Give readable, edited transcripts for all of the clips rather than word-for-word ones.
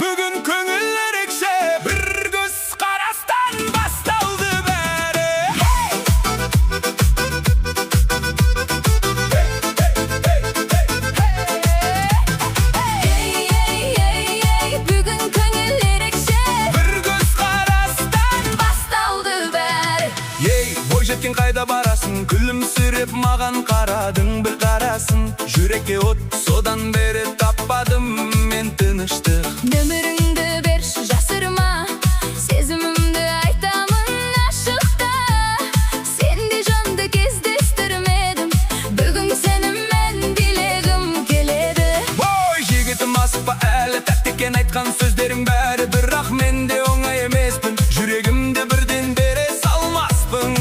Бүгін көңіл ерекше, бір көз қарастан басталды бәрі. Бүгін көңіл ерекше, Бір көз қарастан басталды бәрі. Ей, бойжеткен қайда барасың? Күлімсіреп маған қарадың бір қарасын. Жүрекке от, содан бері таппадым мен тыныштық. Нөміріңді берші, жасырма, сезімімді айтамын ашықта. Сенде жанды кездестірмедім, бүгін сенімен билегім келеді. Ой, жігітім асықпа әлі, тәтті екен айтқан сөздерің бәрі. Бірақ мен де оңай емеспін, жүрегімді бірден бере салмаспын.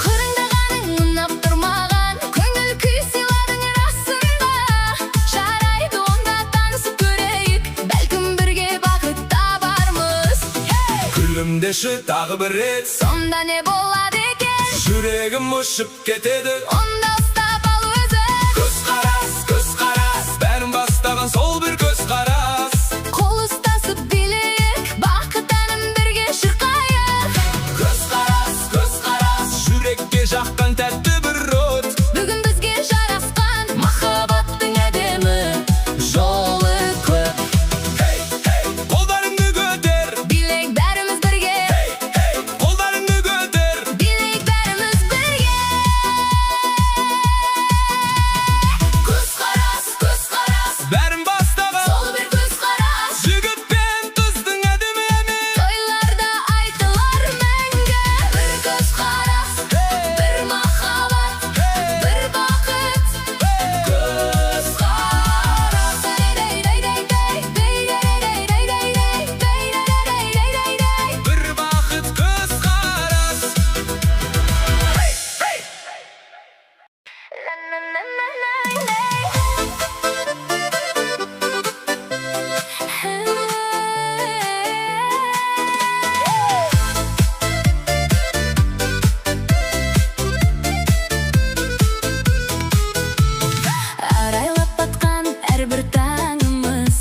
Қырындағаның ұнап тұрмаған, көңіл күй сыйладың расында. Жарайды, онда танысып көрейік, бәлкім бірге бақыт табармыз. Күлімдеші тағы бір рет, Сонда не болады екен? жүрегім ұшып кетеді. Онда ұстап ал өзі. Көз қарас, бәрін бастаған сол бір көз қарас. Қол ұстасып билейік, бақыт әнін бірге шырқайық. Көз қарас, жүрекке жаққан тәтті бір от. Бүгін бізге жарасқан махаббаттың әдемі жолы көп. Қолдарыңды көтер, Билейік бәріміз бірге, қолдарыңды көтер. билейік бәріміз бірге. Көз қарас, Бәрін бастаған сол бір көз қарас. жігіт пен қыздың әдемі әмін. Тойларда айтылар мәңгі. Бір көз қарас, бір махаббат, бір бақыт. Көз қарас. Бір бақыт көз қарас. Арайлап батқан әрбір таңымыз,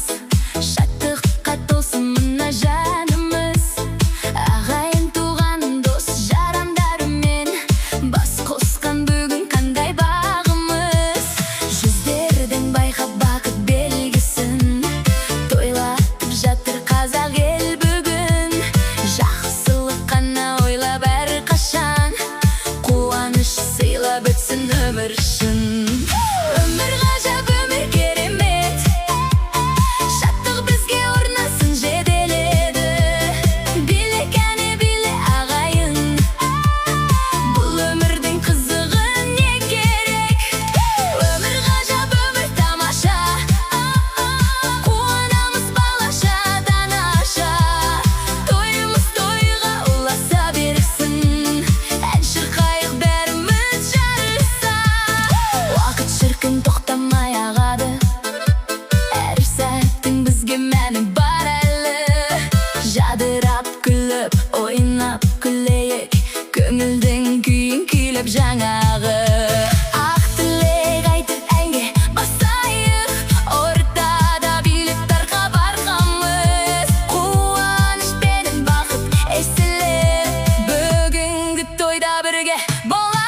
шаттыққа толсын мына жанымыз. Ағайын туған дос жарандарымен, бас қосқан бүгін қандай бағымыз. Жүздердің байқап бақыт белгісін, тойлатып жатыр қазақ ел бүгін. Жақсылық қана ойлап әрқашан, қуаныш сыйлап өтсін өмір шын. Өмір ғажап, өмір керемет, шаттық бізге орнасын жеделеді. Биле кәне биле ағайын, бұл өмірдің қызығы не керек? Өмір ғажап, өмір тамаша, қуанамыз балаша данаша. Тойымыз тойға ұласа берсін, ән шырқайық бәріміз жарыса. Уақыт шіркін тоқтамай ағады, әр сәттің бізге мәні бар әлі. Жадырап күліп, ойнап күлейік, көңілдің күйін күйлеп жаңағы. Ақ тілек айтып әнге басайық, ортада билеп тарға барғанбыз. Қуанышпен бақыт естіліп, бүгінгі тойда бірге болайық.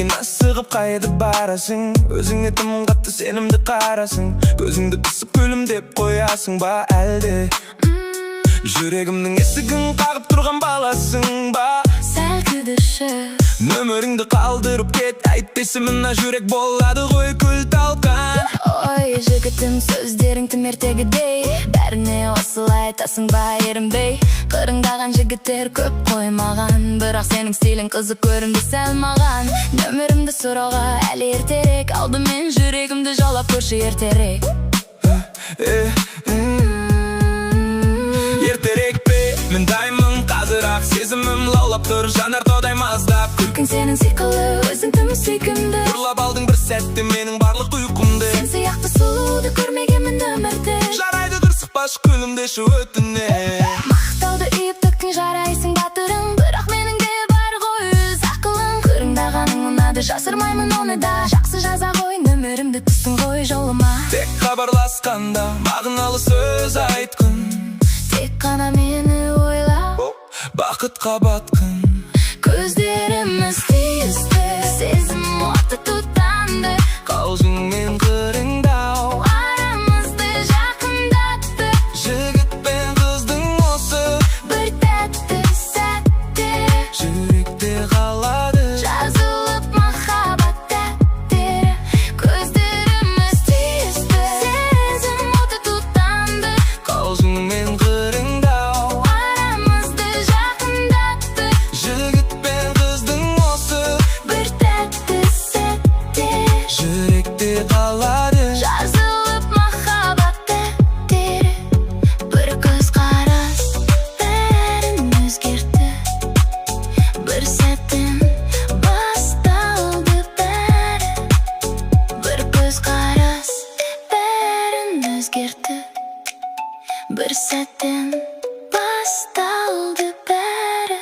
Lekin asығып қайда барасың? Өзіңе тым қатты сенімді қарасың. Көзіңді қысып күлімдеп қоясың ба әлде? Жүрегімнің есігін қағып тұрған баласың ба? Сәл кідірші, Нөміріңді қалдырып кет, әйтпесе мына жүрек болады ғой күл талқан. ой жігітім, сөздерің тым ертегідей. Бәріне осылай айтасың ба ерінбей? Қырыңдаған жігіттер көп қоймаған, бірақ сенің стилің қызық көрінді сәл маған. Нөмірімді сұрауға әлі ертерек, алдымен жүрегімді жаулап көрші ертерек. Ертерек пе? Мен даймын қазір-ақ, сезімім лаулап тұр, жанар тодай маздап. Күлкің сенің сиқылы, өзің тым сүйкімді. Ұрлап алдың бір сәтте менің барлық ұйқымды. Сен сияқты сұлуды көрмегенмін өмірде. Жарайды дұрсықпашы күлімдеші өтіне. Мақтауды үйіп төктің, жарайсың батырың, бірақ менің де бар ғой өз ақылым. Қырыңдағаның ұнады, жасырмаймын оны да. Жақсы жаза ғой, нөмірімді түстің ғой жолыма. Тек хабарласқанда мағыналы сөз айтқын. Тек қана мені ойла, Бақытқа батқын. көздеріміз түйісті, сезім оты тұтанды. Қалжыңмен қырыңдау Арамызды жақындатты, жігіт пен қыздың осы бір тәтті сәтте. жүректе қалады. Жазылып махаббат дәптері, көздеріміз түйісті, сезім оты тұтанды. Қалжыңмен қырыңдау Арамызды жақындатты, жігіт пен қыздың осы бір тәтті сәтте. жүректе қалады. Жазылып махаббат дәптері, бір көзқарас бәрін өзгертті. Бір сәттен басталды бәрі, бір көзқарас бәрін өзгертті. Бір сәттен басталды бәрі.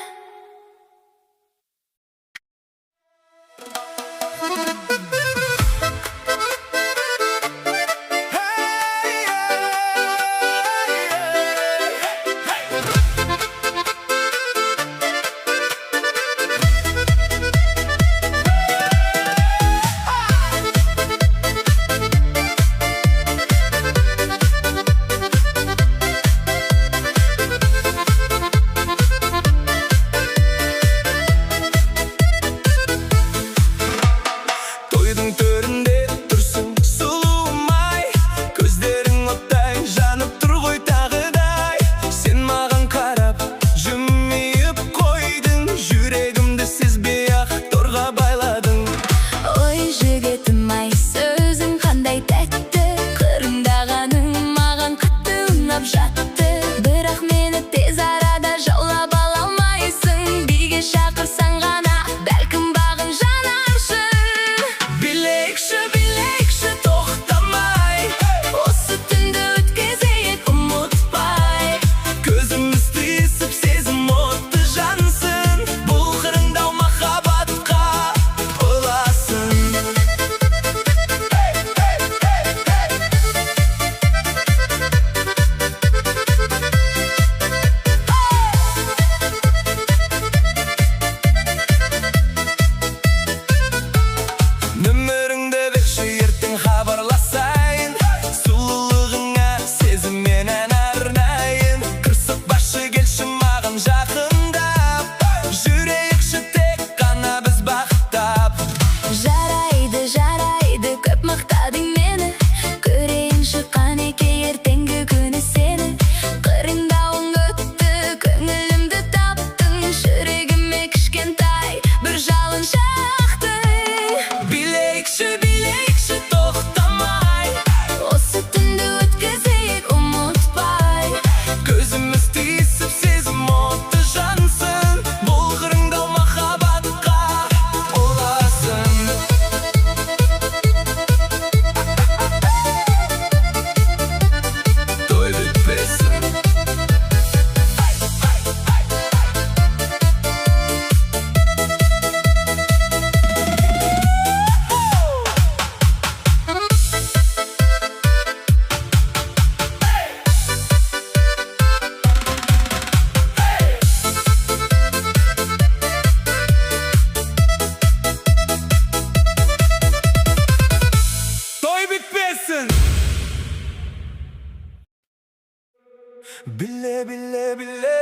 Bile bile bile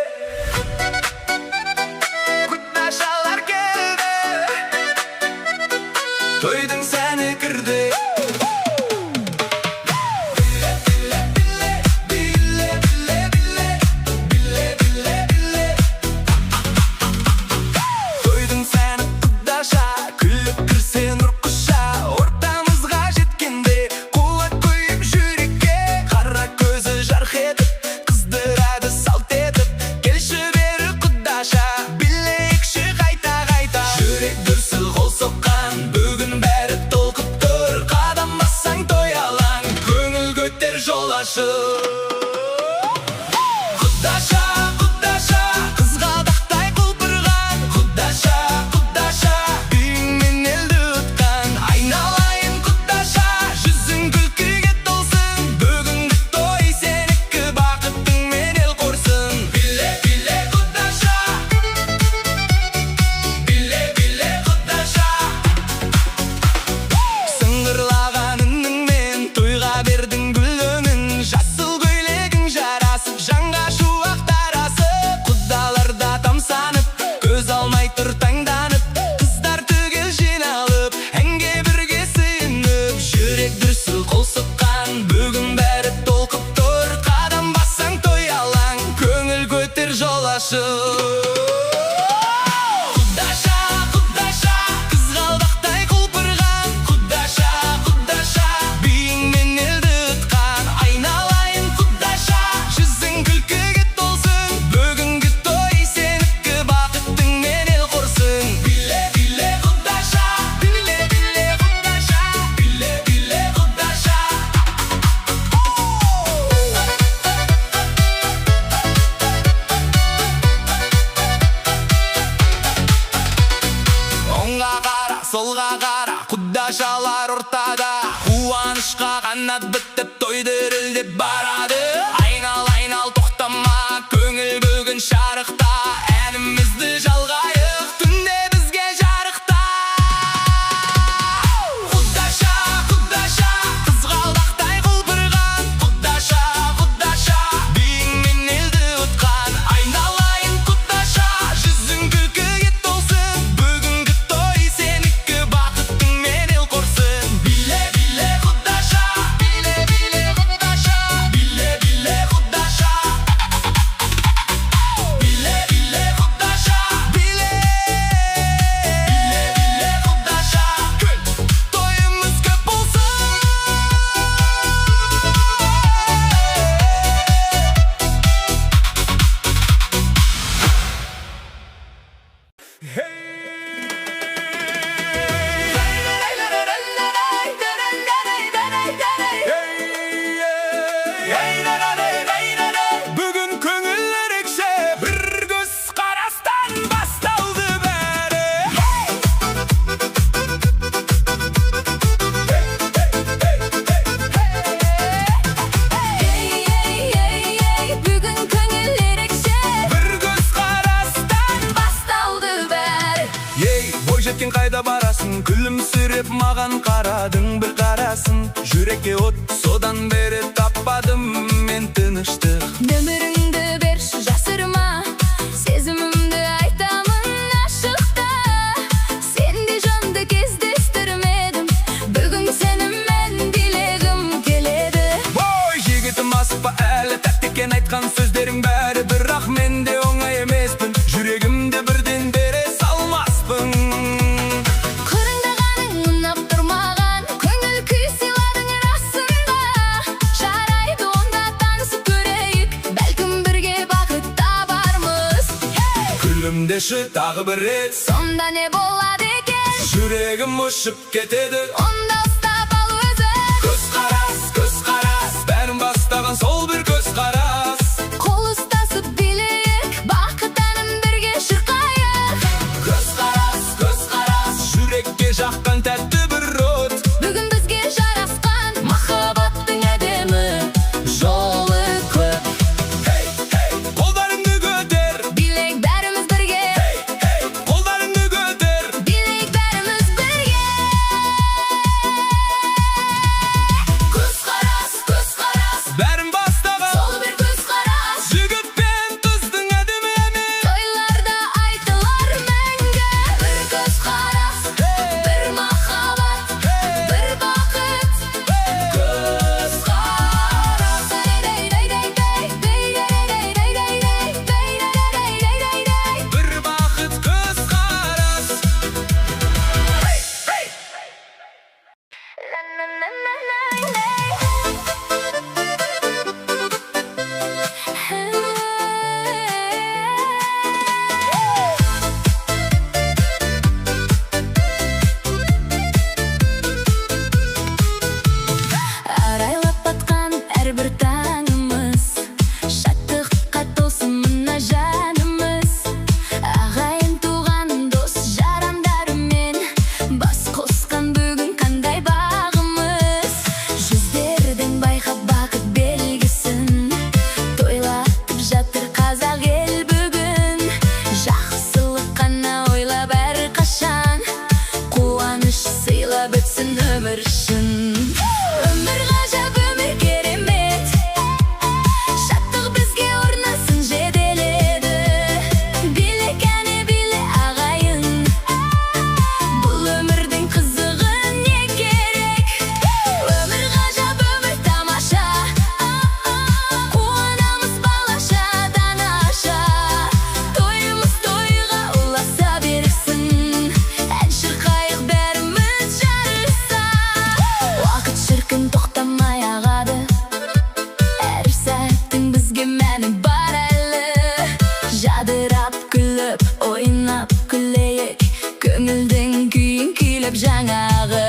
Kutlaşalar geldi Toydun seni kırdı Құдаша, құдаша, қызғалдақтай құлпырған Құдаша, құдаша, үйіңмен елді ұтқан Айналайын құдаша, жүзің күлкіге толсын Бүгінгі той сенікі бақытыңмен ел қорсын Биле, биле құдаша Биле, биле құдаша Сыңғырлаған үніңмен тойға бердің гүл өңін Жасыл көйлегің жарасып жанға шуақтар асып Құдаларда тамсанып көз алмай тұр таңданып Қыздар түгел жиналып әнге бірге сыйынып Жүрек дүрсіл қол соққан бүгін бәрі толқып тұр Қадам бассаң той алаң көңіл көтер жол ашып Құдаша, құдаша, қызғалдақтай құлпырған Құдаша, құдаша, биіңмен елді ұтқан Айналайын құдаша, жүзің күлкіге толсын Бүгінгі той сенікі бақытыңмен ел қорсын Биле, биле құдаша, биле, биле құдаша Биле, биле құдаша Оңға қара, солға қара, құдашалар ортада Қуанышқа қанат бітіп, той дірілдеп барады Айнал, айнал, тоқтама, көңіл бүгін шарықта Әнімізді жалғайық, түнде бізге жарықта Құдаша, құдаша, қызғалдақтай құлпырған Құдаша, құдаша, биіңмен елді ұтқан Айналайын құдаша, жүзің күлкіге толсын Бүгінгі той сенікі бақытыңмен ел қорсын Биле, биле құдаша, биле, биле құдаша Биле, биле құдаша Биле, биле құдаша Биле, биле құдаша Тойымыз көп болсын Бүгін көңіл ерекше бір көз қарастан басталды бәрі Бүгін көңіл ерекше бір көз қарастан басталды бәрі Ей, бойжеткен қайда барасың? Күлімсіреп маған қарадың бір қарасын Жүрекке от, содан бері таппадым мен тыныштық Нөміріңді берші жасырма Сезімімді айтамын ашықта Сенде жанды кездестірмедім Бүгін сенімен билегім келеді Ой, жігітім асықпа әлі тәтті екен айтқан сөздерің бәрі Бірақ мен де оңай емеспін Жүрегімді бірден бере салмаспын Қырыңдағаның ұнап тұрмаған Көңіл күй сыйладың расында Жарайды онда танысып көрейік Бәлкім бірге бақыт табармыз Күлімдеші тағы бір рет Сонда не болады екен Жүрегім ұшып кетеді Онда ұстап ал өзі Көз қарас Бәрін бастаған сол бір көз қарас Қол ұстасып билейік Бақыт әнін бірге шырқайық Көз қарас Жүрекке жаққан тәтті бір от Бүгін бізге жарасқан Махаббаттың әдемі жолы көп Қолдарыңды көтер Билейік бәріміз бірге Қолдарыңды көтер Билейік бәріміз бірге Көз қарас Бәрін бастаған beni бар әлі. Жадырап күліп, ойнап күлейік, көңілдің күйін күйліп жаңағы.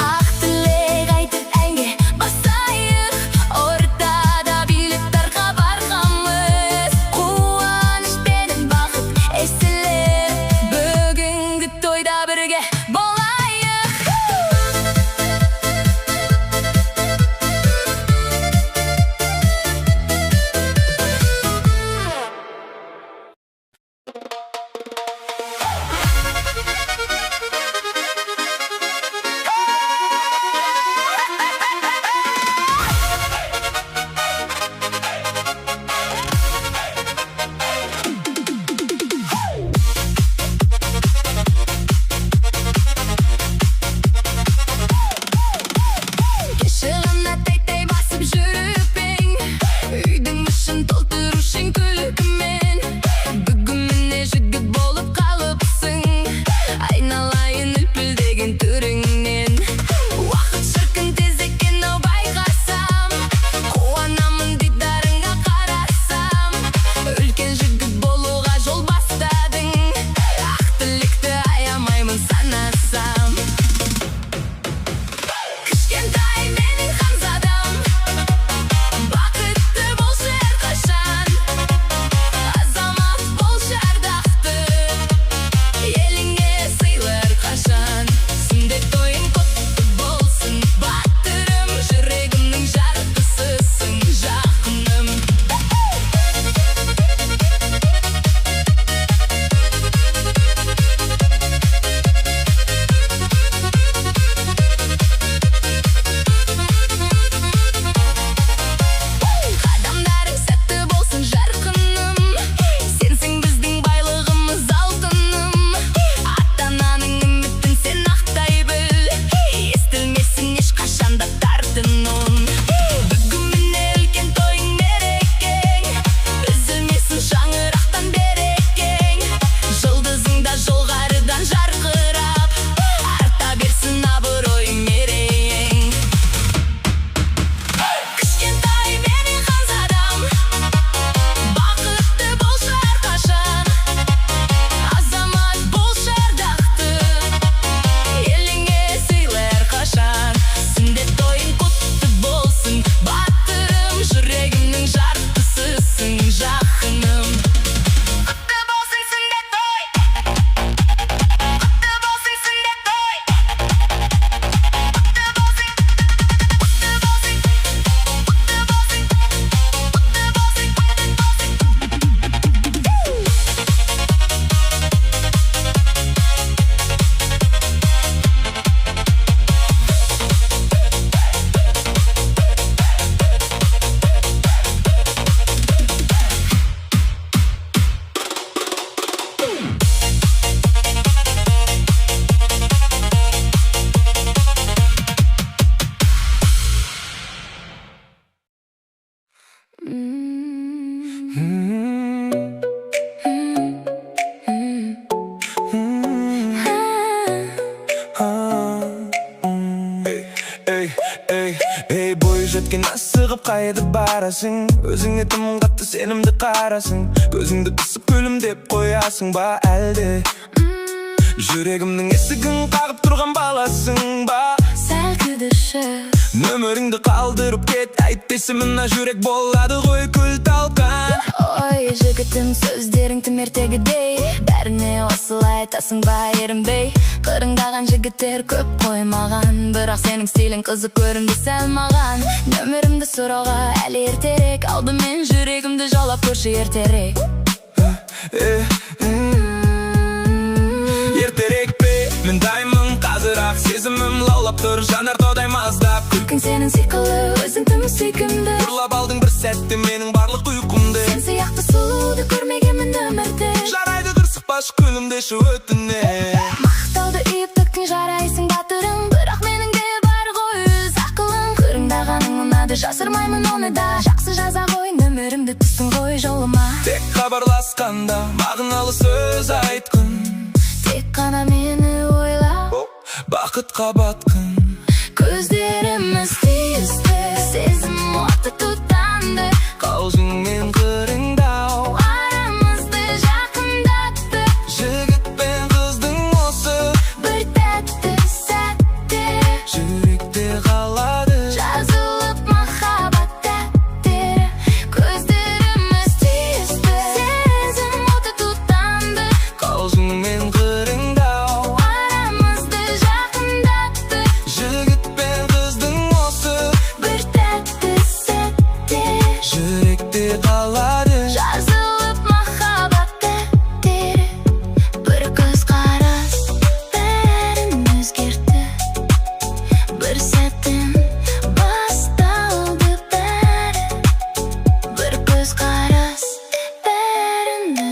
Ақ тілек айтып әнге басайық, ортада билеттарға барғанбыз. Қуаныш пенен бақыт есіліп, бүгінгі тойда бірге болайық. Кешірімді тәй-тәй басып жүріп ең, үйдің ішін толтыру үшін күлкімен. Бүгін міне жігіт болып қалыпсың, айналайын үлпілдеген түріңнен. Уақыт шіркін тез екен-ау байқасам, қуанамын дидарыңа қарасам. Үлкен жігіт болуға жол бастадың, ақ тілекті аямаймын санасам. Кішкентай менің ханзадам, бақытты болшы әрқашан. Азамат болшы ардақты, еліңе сыйлы әрқашан. Сүндет тойың құтты болсын, батырым, жүрегімнің жарықтысысың, жақыным. Қадамдарың сәтті болсын, жарқыным, сенсің біздің байлығымыз, алтыным. Ата-ананың үмітін сен ақтай біл, естілмесін ешқашанда тартынуын. Бүгін міне үлкен тойың мерекең, үзілмесін шаңырақтан берекең. Жұлдызың да жоғарыдан жарқырап, арта берсін абыройың мерейің. Кішкентай менің ханзадам, бақытты болшы әрқашан. Азамат болшы ардақты, еліңе сыйлы әрқашан. Сүндет тойың құтты болсын, батырым, жүрегімнің жартысысың, жақыным. Құтты болсын сүндет той, құтты болсын сүндет той, құтты болсын, құтты болсын, құтты болсын, Ей, бойы жеткен асығып қайда барасың? Өзіңе тым қатты сенімді қарасың, көзіңді қысып күлімдеп қоясың ба әлде? Жүрегімнің есігін қағып тұрған баласың ба? Сәл кідірші, Нөміріңді қалдырып кет, әйтпесе мына жүрек болады ғой күл талқан. ой жігітім, сөздерің тым ертегідей, бәріне осылай айтасың ба ерінбей. Қырыңдаған жігіттер көп қоймаған, бірақ сенің стилің қызық көрінді сәл маған. Нөмірімді сұрауға әлі ертерек, алдымен жүрегімді жаулап көрші ертерек. Ертерек пе, мен даймын қазір-ақ, сезімім лаулап тұр, жанар тодай маздап. Күлкің сенің сиқылы, өзің тым сүйкімді, ұрлап алдың бір сәтте менің барлық ұйқымды. сен сияқты сұлуды көрмегенмін өмірде. Жарайды қырсықпашы күлімдеші өтіне. Мақтауды үйіп төктің, жарайсың батырым, бірақ менің де бар ғой өз ақылым. Қырыңдағаның ұнады, жасырмаймын оны да, жақсы жаза ғой, нөмірімді түстің ғой жолыма. Тек хабарласқанда мағыналы сөз айтқын, тек қана мені ойла, бақытқа батқын. көздеріміз түйісті, сезім оты тұтанды, Қалжыңмен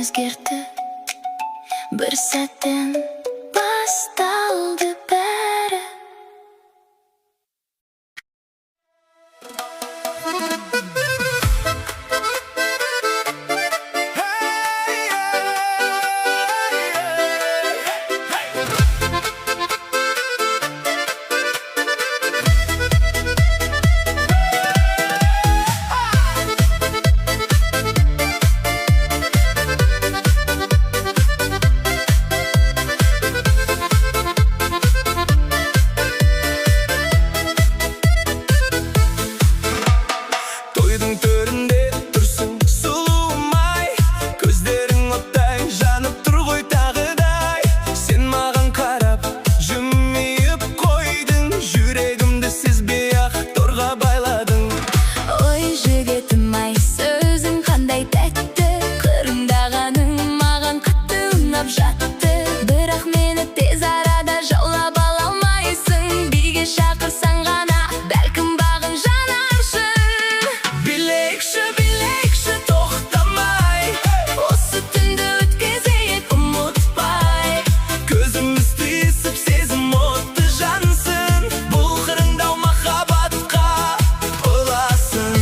өзгерді. Bir sәттен басталды бәрі. Тойдың төрінде тұрсың сұлумай, көздерің оттай жанып тұр ғой тағыдай. Сен маған қарап жымиып қойдың, жүрегімді сезбей-ақ торға байладың. Ой жігітім ай, сөзің қандай тәтті, қырындағаның маған қатты ұнап жатты. Бірақ мені тез арада жаулап ала алмайсың, биге шақырсаң ғана бәлкім бағың жанарсың. Билейікші, тоқтамай, Осы түнді өткізейік ұмытпай. көзіміз түйісіп сезім отты жансын, бұл қырындау махаббатқа ұласын.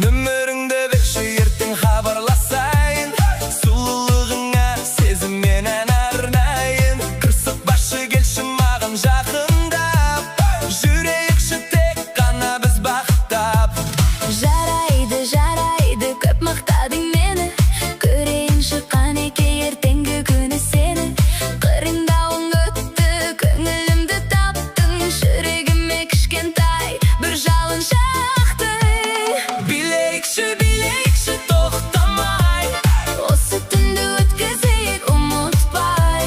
Нөміріңді берші, ертең хабарласайын, сұлулығыңа сезімменен арнайын. Қырсық басшы келші маған жақындап, жүрейікші тек қана біз бақыттап. Жарайды, көп мақтадың мені, көрейінші қанеке ертеңгі күні сені. Қырындауың өтті, көңілімді таптың, жүрегіме кішкентай бір жалын шақты. Билейікші, тоқтамай, Осы түнді өткізейік ұмытпай.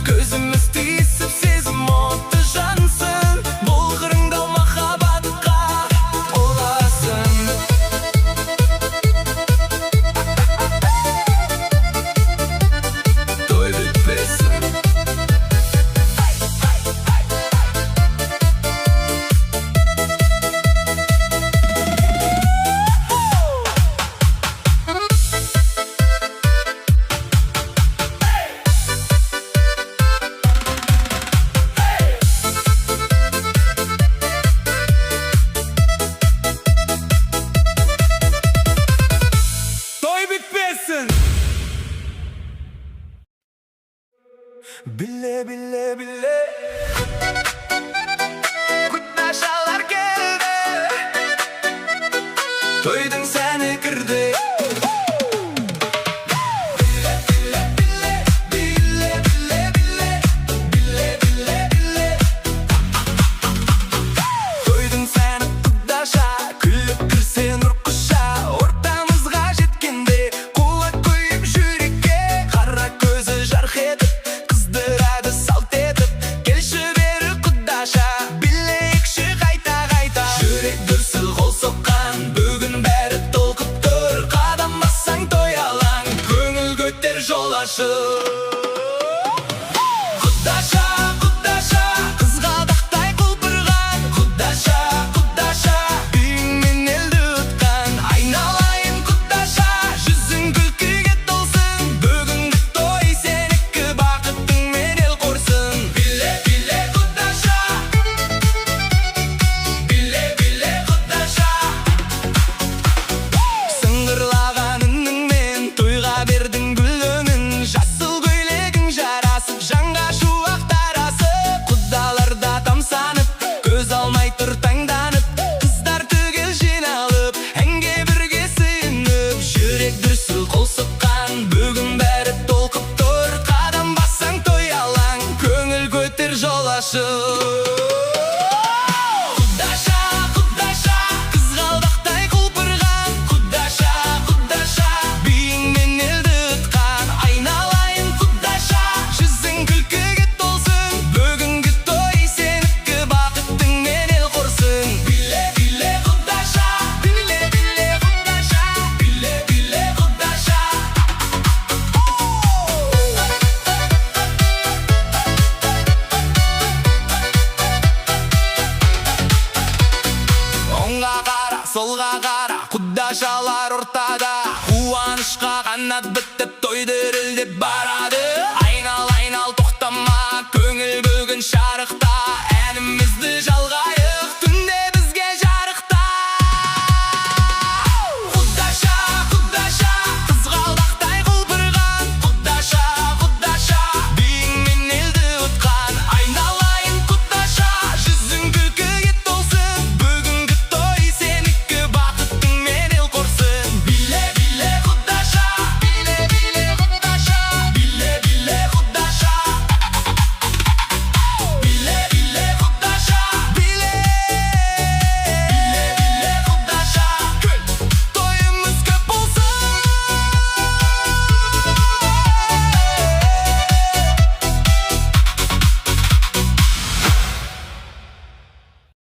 көзіміз түйісіп сезім отты жансын, бұл қырындау махаббатқа ұласын. Той бітпесін. Той bitmesin. Bile Kutlaşalar geldi, toydun seni kırdı. Toydun seni kutlaşa, күліп кірсе нұр құша. Ортамызға жеткенде құлақ қойып жүрекке, қара көзі жарқ етіп, қыздырады салт етіп. Келші бері құдаша, билейікші қайта. Жүрек дүрсіл қол соққан, бүгін бәрі толқып тұр. Қадам бассаң той алаң, көңіл көтер жол ашық. Құдаша, қызғалдақтай құлпырған. Құдаша, үйіңмен елді ұтқан. Айналайын құдаша, жүзің күлкіге толсын. Бүгінгі той сенікі, бақытыңмен ел қорсын. Биле құдаша, құдаша. Сыңғырлаған үніңмен тойға бердің гүл өңін. Жасыл көйлек қанат бітіп той дірілдеп барады.